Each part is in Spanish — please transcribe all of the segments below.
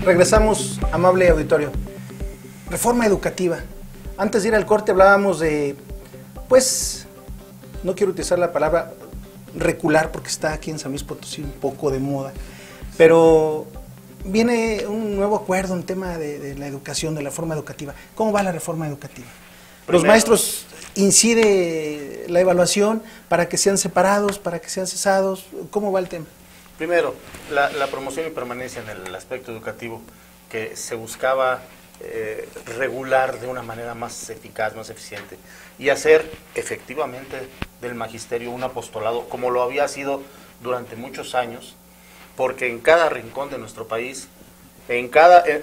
Regresamos, amable auditorio. Reforma educativa. Antes de ir al corte hablábamos de, pues, no quiero utilizar la palabra recular porque está aquí en San Luis Potosí un poco de moda, pero viene un nuevo acuerdo en tema de la educación, de la reforma educativa. ¿Cómo va la reforma educativa? Los maestros, ¿incide la evaluación para que sean separados, para que sean cesados? ¿Cómo va el tema? Primero, la promoción y permanencia en el aspecto educativo, que se buscaba regular de una manera más eficaz, más eficiente, y hacer efectivamente del magisterio un apostolado, como lo había sido durante muchos años, porque en cada rincón de nuestro país,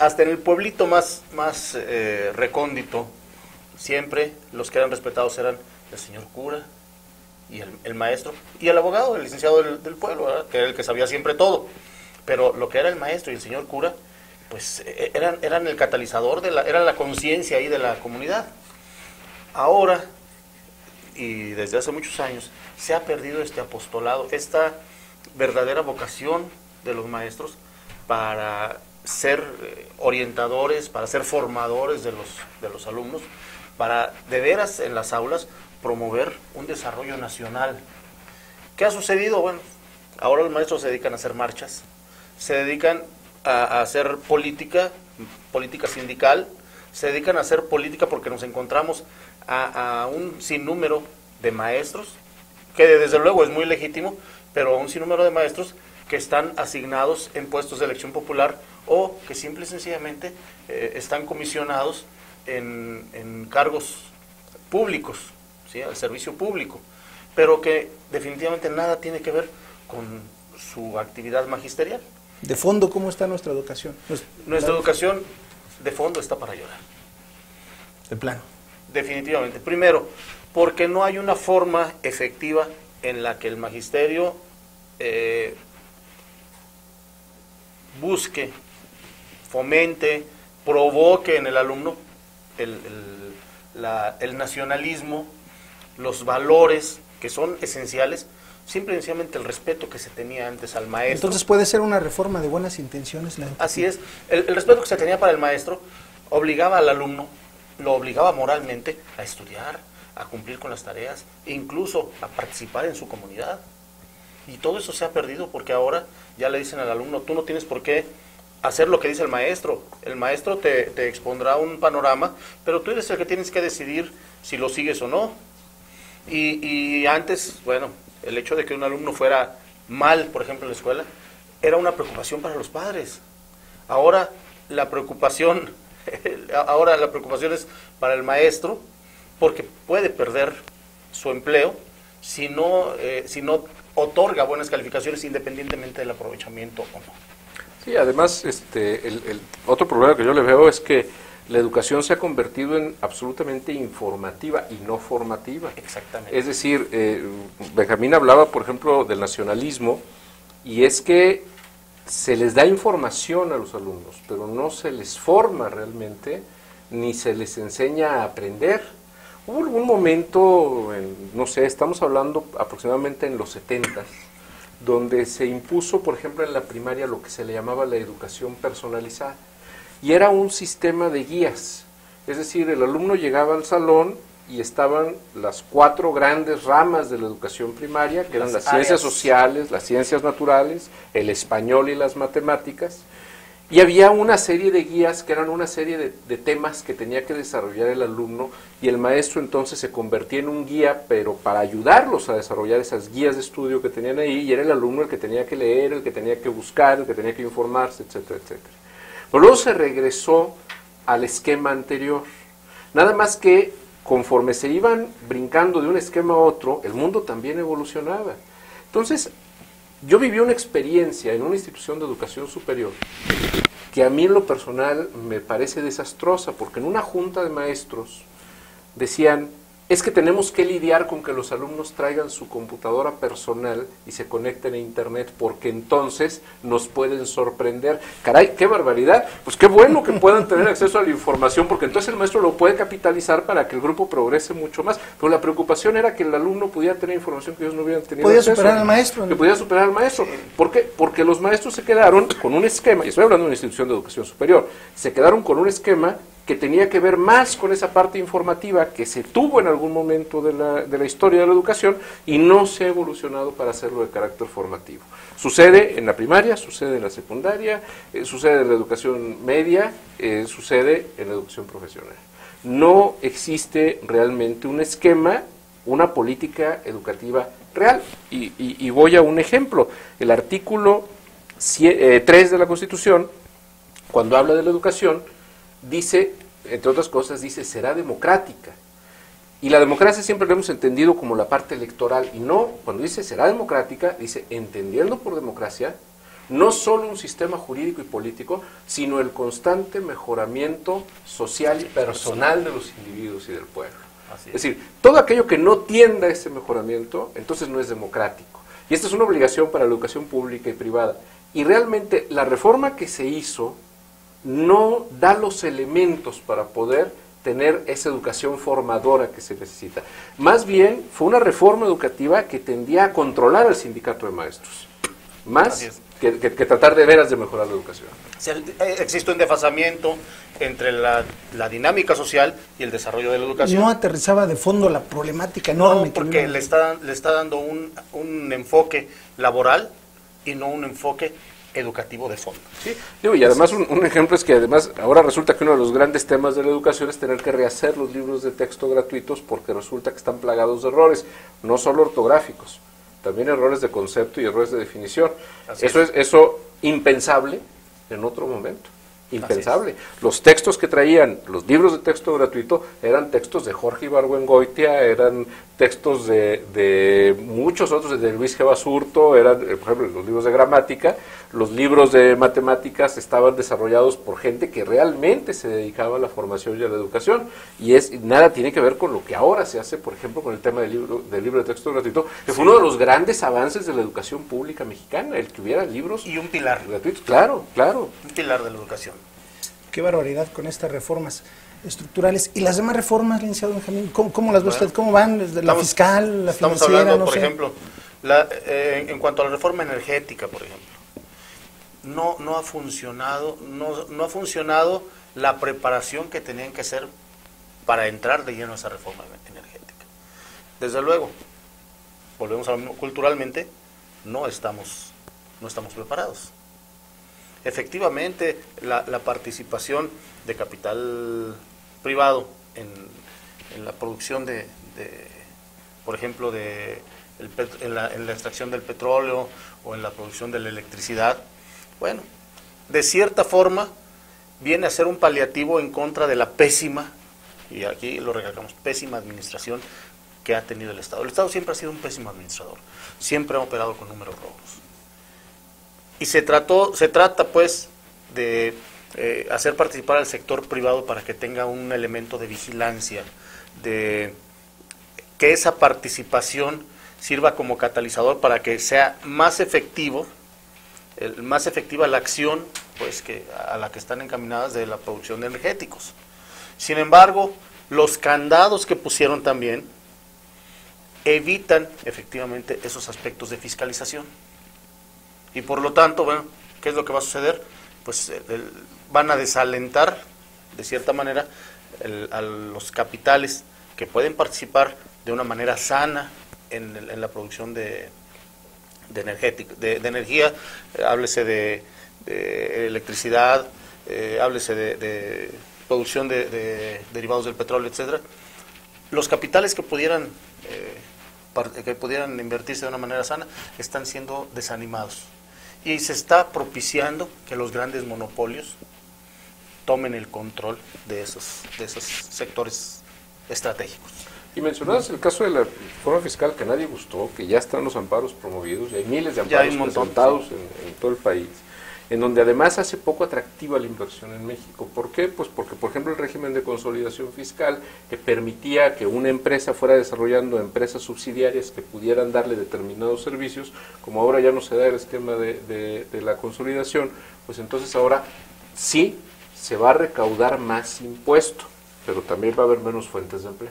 hasta en el pueblito más recóndito, siempre los que eran respetados eran el señor cura y el maestro y el abogado, el licenciado del pueblo, ¿verdad? Que era el que sabía siempre todo. Pero lo que era el maestro y el señor cura, pues eran el catalizador, eran la conciencia ahí de la comunidad. Ahora, y desde hace muchos años, se ha perdido este apostolado, esta verdadera vocación de los maestros para ser orientadores, para ser formadores de los alumnos, para de veras en las aulas promover un desarrollo nacional. ¿Qué ha sucedido? Bueno, ahora los maestros se dedican a hacer marchas, se dedican a hacer política sindical, se dedican a hacer política porque nos encontramos a un sinnúmero de maestros, que desde luego es muy legítimo, pero a un sinnúmero de maestros que están asignados en puestos de elección popular o que simple y sencillamente están comisionados en cargos públicos, ¿sí? Al servicio público, pero que definitivamente nada tiene que ver con su actividad magisterial. De fondo, ¿cómo está nuestra educación? Nuestra educación de fondo está para llorar. De plano. Definitivamente. Primero, porque no hay una forma efectiva en la que el magisterio busque, fomente, provoque en el alumno el nacionalismo, los valores que son esenciales, simple y sencillamente el respeto que se tenía antes al maestro. Entonces puede ser una reforma de buenas intenciones. Así es, el respeto que se tenía para el maestro obligaba al alumno, lo obligaba moralmente a estudiar, a cumplir con las tareas, incluso a participar en su comunidad. Y todo eso se ha perdido porque ahora ya le dicen al alumno, tú no tienes por qué hacer lo que dice el maestro te expondrá un panorama, pero tú eres el que tienes que decidir si lo sigues o no. Y antes, bueno, el hecho de que un alumno fuera mal, por ejemplo, en la escuela, era una preocupación para los padres. Ahora la preocupación es para el maestro, porque puede perder su empleo si no otorga buenas calificaciones independientemente del aprovechamiento o no. Sí, además, el otro problema que yo le veo es que la educación se ha convertido en absolutamente informativa y no formativa. Exactamente. Es decir, Benjamín hablaba, por ejemplo, del nacionalismo, y es que se les da información a los alumnos, pero no se les forma realmente, ni se les enseña a aprender. Hubo algún momento, no sé, estamos hablando aproximadamente en los 70s, donde se impuso, por ejemplo, en la primaria lo que se le llamaba la educación personalizada. Y era un sistema de guías, es decir, el alumno llegaba al salón y estaban las 4 grandes ramas de la educación primaria, que eran las ciencias sociales, las ciencias naturales, el español y las matemáticas, y había una serie de guías que eran una serie de temas que tenía que desarrollar el alumno, y el maestro entonces se convertía en un guía, pero para ayudarlos a desarrollar esas guías de estudio que tenían ahí, y era el alumno el que tenía que leer, el que tenía que buscar, el que tenía que informarse, etcétera, etcétera. Pero luego se regresó al esquema anterior, nada más que conforme se iban brincando de un esquema a otro, el mundo también evolucionaba. Entonces, yo viví una experiencia en una institución de educación superior que a mí en lo personal me parece desastrosa, porque en una junta de maestros decían, es que tenemos que lidiar con que los alumnos traigan su computadora personal y se conecten a internet, porque entonces nos pueden sorprender. Caray, qué barbaridad. Pues qué bueno que puedan tener acceso a la información, porque entonces el maestro lo puede capitalizar para que el grupo progrese mucho más. Pero la preocupación era que el alumno pudiera tener información que ellos no hubieran tenido podía acceso. superar al maestro, ¿no? Que podía superar al maestro. ¿Por qué? Porque los maestros se quedaron con un esquema, y estoy hablando de una institución de educación superior, se quedaron con un esquema que tenía que ver más con esa parte informativa que se tuvo en algún momento de la historia de la educación y no se ha evolucionado para hacerlo de carácter formativo. Sucede en la primaria, sucede en la secundaria, sucede en la educación media, sucede en la educación profesional. No existe realmente un esquema, una política educativa real. Y voy a un ejemplo. El artículo 3 de la Constitución, cuando habla de la educación, dice, entre otras cosas, dice, será democrática. Y la democracia siempre lo hemos entendido como la parte electoral, y no, cuando dice será democrática, dice, entendiendo por democracia, no solo un sistema jurídico y político, sino el constante mejoramiento social y personal de los individuos y del pueblo. Así es decir, todo aquello que no tienda a ese mejoramiento, entonces no es democrático. Y esta es una obligación para la educación pública y privada. Y realmente la reforma que se hizo no da los elementos para poder tener esa educación formadora que se necesita. Más bien, fue una reforma educativa que tendía a controlar al sindicato de maestros, más que tratar de veras de mejorar la educación. O sea, existe un desfasamiento entre la dinámica social y el desarrollo de la educación. No aterrizaba de fondo la problemática enorme. No, porque le está dando un enfoque laboral y no un enfoque educativo de fondo. Sí, digo, y además un ejemplo es que además ahora resulta que uno de los grandes temas de la educación es tener que rehacer los libros de texto gratuitos, porque resulta que están plagados de errores, no solo ortográficos, también errores de concepto y errores de definición. Eso impensable en otro momento. Impensable. Los textos que traían los libros de texto gratuito eran textos de Jorge Ibargüengoitia, eran textos de muchos otros, de Luis G. Basurto, eran, por ejemplo, los libros de gramática. Los libros de matemáticas estaban desarrollados por gente que realmente se dedicaba a la formación y a la educación, y nada tiene que ver con lo que ahora se hace, por ejemplo, con el tema del libro de texto gratuito, que fue uno de los grandes avances de la educación pública mexicana, el que hubiera libros y un pilar gratuitos. Claro, claro. Un pilar de la educación. Qué barbaridad con estas reformas estructurales. ¿Y las demás reformas, licenciado Benjamín? ¿Cómo las ve usted? ¿Cómo van? Desde la fiscal, la financiera, estamos hablando, no por sé. ejemplo, en cuanto a la reforma energética, por ejemplo, no ha funcionado la preparación que tenían que hacer para entrar de lleno a esa reforma energética. Desde luego, volvemos a lo mismo, culturalmente no estamos preparados. Efectivamente, la participación de capital privado en la producción por ejemplo, en la extracción del petróleo o en la producción de la electricidad, bueno, de cierta forma viene a ser un paliativo en contra de la pésima, y aquí lo recalcamos, pésima administración que ha tenido el Estado. El Estado siempre ha sido un pésimo administrador, siempre ha operado con números rojos. Y se trata pues de hacer participar al sector privado para que tenga un elemento de vigilancia, de que esa participación sirva como catalizador para que sea más efectiva la acción pues a la que están encaminadas de la producción de energéticos. Sin embargo, los candados que pusieron también evitan efectivamente esos aspectos de fiscalización. Y por lo tanto, bueno, ¿qué es lo que va a suceder? Pues van a desalentar, de cierta manera, a los capitales que pueden participar de una manera sana en la producción de energía, háblese de electricidad, háblese de producción de derivados del petróleo, etcétera. Los capitales que pudieran invertirse de una manera sana están siendo desanimados. Y se está propiciando que los grandes monopolios tomen el control de esos sectores estratégicos. Y mencionabas el caso de la reforma fiscal, que a nadie gustó, que ya están los amparos promovidos, y hay miles de amparos presentados en todo el país. en donde además hace poco atractiva la inversión en México. ¿Por qué? Pues porque, por ejemplo, el régimen de consolidación fiscal que permitía que una empresa fuera desarrollando empresas subsidiarias que pudieran darle determinados servicios, como ahora ya no se da el esquema de la consolidación, pues entonces ahora sí se va a recaudar más impuesto, pero también va a haber menos fuentes de empleo.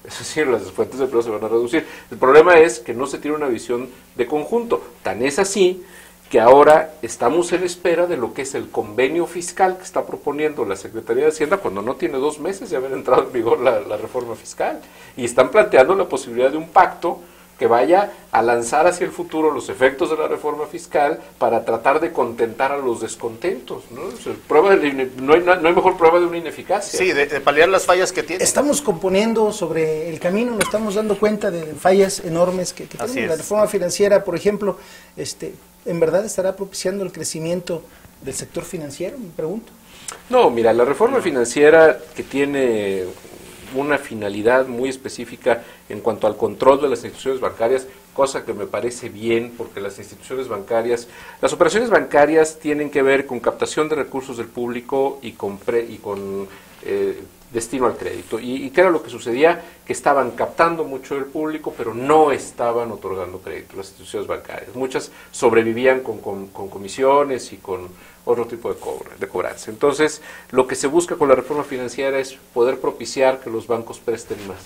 Es decir, las fuentes de empleo se van a reducir. El problema es que no se tiene una visión de conjunto. Tan es así que ahora estamos en espera de lo que es el convenio fiscal que está proponiendo la Secretaría de Hacienda cuando no tiene 2 meses de haber entrado en vigor la reforma fiscal. Y están planteando la posibilidad de un pacto que vaya a lanzar hacia el futuro los efectos de la reforma fiscal para tratar de contentar a los descontentos, ¿no? O sea, no hay mejor prueba de una ineficacia. Sí, de paliar las fallas que tiene. Estamos componiendo sobre el camino, nos estamos dando cuenta de fallas enormes que tenemos. La reforma financiera, por ejemplo, ¿en verdad estará propiciando el crecimiento del sector financiero? Me pregunto. No, mira, la reforma financiera que tiene una finalidad muy específica en cuanto al control de las instituciones bancarias, cosa que me parece bien, porque las instituciones bancarias, las operaciones bancarias tienen que ver con captación de recursos del público y con destino al crédito. ¿Y qué era lo que sucedía? Que estaban captando mucho del público, pero no estaban otorgando crédito las instituciones bancarias. Muchas sobrevivían con comisiones y con otro tipo de cobranza. Entonces, lo que se busca con la reforma financiera es poder propiciar que los bancos presten más.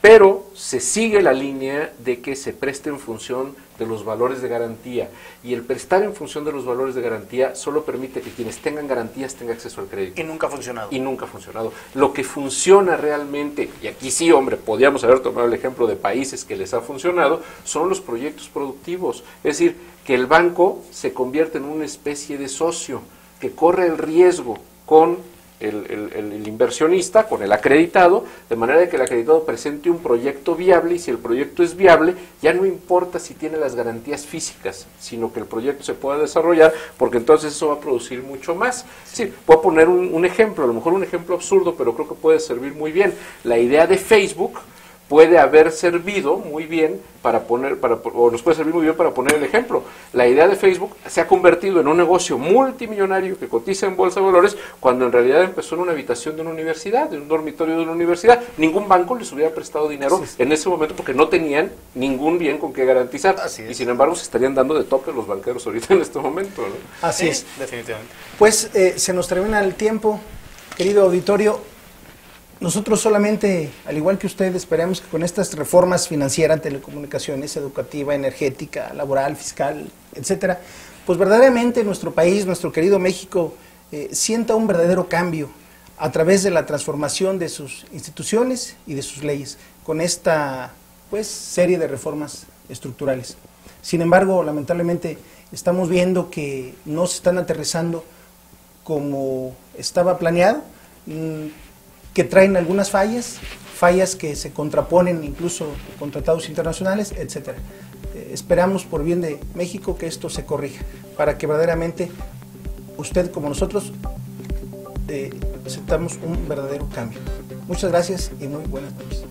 Pero se sigue la línea de que se preste en función de los valores de garantía. Y el prestar en función de los valores de garantía solo permite que quienes tengan garantías tengan acceso al crédito. Y nunca ha funcionado. Y nunca ha funcionado. Lo que funciona realmente, y aquí sí, hombre, podríamos haber tomado el ejemplo de países que les ha funcionado, son los proyectos productivos. Es decir, que el banco se convierte en una especie de socio que corre el riesgo con el inversionista, con el acreditado, de manera que el acreditado presente un proyecto viable, y si el proyecto es viable, ya no importa si tiene las garantías físicas, sino que el proyecto se pueda desarrollar, porque entonces eso va a producir mucho más. Sí, voy a poner un ejemplo, a lo mejor un ejemplo absurdo, pero creo que puede servir muy bien. La idea de Facebook puede haber servido muy bien o nos puede servir muy bien para poner el ejemplo. La idea de Facebook se ha convertido en un negocio multimillonario que cotiza en bolsa de valores, cuando en realidad empezó en una habitación de una universidad, en un dormitorio de una universidad. Ningún banco les hubiera prestado dinero en ese momento porque no tenían ningún bien con qué garantizar. Y sin embargo se estarían dando de tope los banqueros ahorita en este momento, ¿no? Así es. Definitivamente. Pues se nos termina el tiempo, querido auditorio. Nosotros solamente, al igual que ustedes, esperamos que con estas reformas financieras, telecomunicaciones, educativa, energética, laboral, fiscal, etcétera, pues verdaderamente nuestro país, nuestro querido México, sienta un verdadero cambio a través de la transformación de sus instituciones y de sus leyes, con esta pues serie de reformas estructurales. Sin embargo, lamentablemente, estamos viendo que no se están aterrizando como estaba planeado, que traen algunas fallas que se contraponen incluso con tratados internacionales, etcétera. Esperamos por bien de México que esto se corrija, para que verdaderamente usted como nosotros aceptamos un verdadero cambio. Muchas gracias y muy buenas noches.